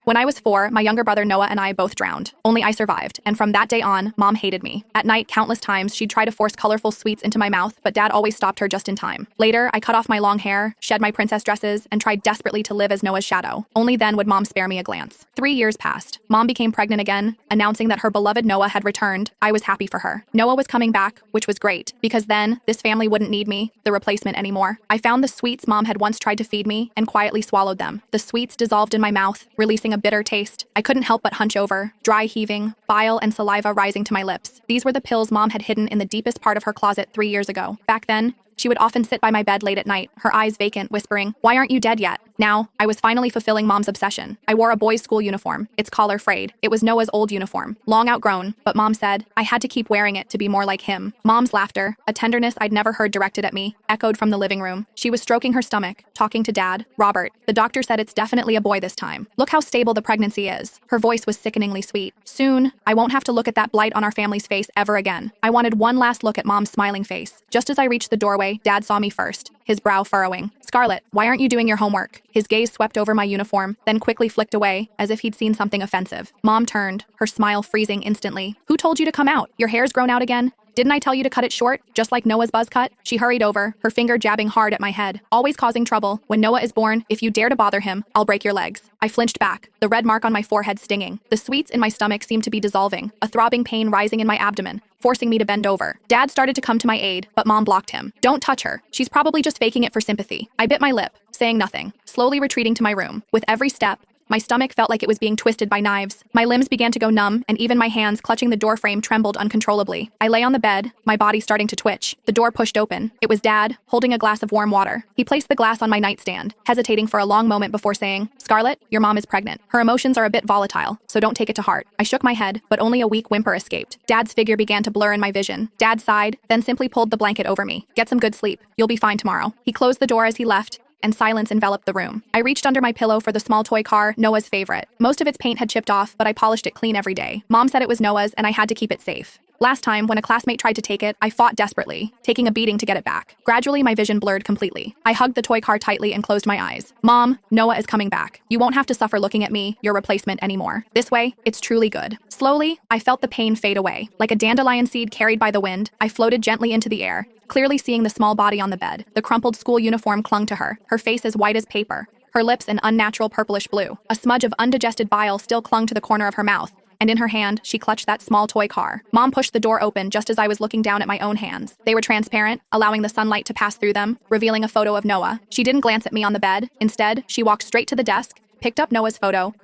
When I was 4, my younger brother Noah and I both drowned. Only I survived, and from that day on, Mom hated me. At night, countless times, she'd try to force colorful sweets into my mouth, but Dad always stopped her just in time. Later, I cut off my long hair, shed my princess dresses, and tried desperately to live as Noah's shadow. Only then would Mom spare me a glance. 3 years passed. Mom became pregnant again, announcing that her beloved Noah had returned. I was happy for her. Noah was coming back, which was great, because then, this family wouldn't need me, the replacement, anymore. I found the sweets Mom had once tried to feed me and quietly swallowed them. The sweets dissolved in my mouth, releasing a bitter taste. I couldn't help but hunch over, dry heaving, bile and saliva rising to my lips. These were the pills Mom had hidden in the deepest part of her closet 3 years ago. Back then, she would often sit by my bed late at night, her eyes vacant, whispering, "Why aren't you dead yet?" Now, I was finally fulfilling Mom's obsession. I wore a boys' school uniform, its collar frayed. It was Noah's old uniform, long outgrown, but Mom said I had to keep wearing it to be more like him. Mom's laughter, a tenderness I'd never heard directed at me, echoed from the living room. She was stroking her stomach, talking to Dad. "Robert, the doctor said it's definitely a boy this time. Look how stable the pregnancy is." Her voice was sickeningly sweet. "Soon, I won't have to look at that blight on our family's face ever again." I wanted one last look at Mom's smiling face. Just as I reached the doorway, Dad saw me first, his brow furrowing. "Scarlett, why aren't you doing your homework?" His gaze swept over my uniform, then quickly flicked away, as if he'd seen something offensive. Mom turned, her smile freezing instantly. "Who told you to come out? Your hair's grown out again? Didn't I tell you to cut it short, just like Noah's buzz cut?" She hurried over, her finger jabbing hard at my head. "Always causing trouble. When Noah is born, if you dare to bother him, I'll break your legs." I flinched back, the red mark on my forehead stinging. The sweets in my stomach seemed to be dissolving, a throbbing pain rising in my abdomen, forcing me to bend over. Dad started to come to my aid, but Mom blocked him. "Don't touch her. She's probably just faking it for sympathy." I bit my lip, saying nothing, slowly retreating to my room. With every step, my stomach felt like it was being twisted by knives. My limbs began to go numb, and even my hands clutching the doorframe trembled uncontrollably. I lay on the bed, my body starting to twitch. The door pushed open. It was Dad, holding a glass of warm water. He placed the glass on my nightstand, hesitating for a long moment before saying, "Scarlett, your mom is pregnant. Her emotions are a bit volatile, so don't take it to heart." I shook my head, but only a weak whimper escaped. Dad's figure began to blur in my vision. Dad sighed, then simply pulled the blanket over me. "Get some good sleep. You'll be fine tomorrow." He closed the door as he left, and silence enveloped the room. I reached under my pillow for the small toy car, Noah's favorite. Most of its paint had chipped off, but I polished it clean every day. Mom said it was Noah's, and I had to keep it safe. Last time, when a classmate tried to take it, I fought desperately, taking a beating to get it back. Gradually, my vision blurred completely. I hugged the toy car tightly and closed my eyes. "Mom, Noah is coming back. You won't have to suffer looking at me, your replacement, anymore. This way, it's truly good." Slowly, I felt the pain fade away. Like a dandelion seed carried by the wind, I floated gently into the air, clearly seeing the small body on the bed. The crumpled school uniform clung to her, her face as white as paper, her lips an unnatural purplish blue. A smudge of undigested bile still clung to the corner of her mouth, and in her hand, she clutched that small toy car. Mom pushed the door open just as I was looking down at my own hands. They were transparent, allowing the sunlight to pass through them, revealing a photo of Noah. She didn't glance at me on the bed. Instead, she walked straight to the desk, picked up Noah's photo,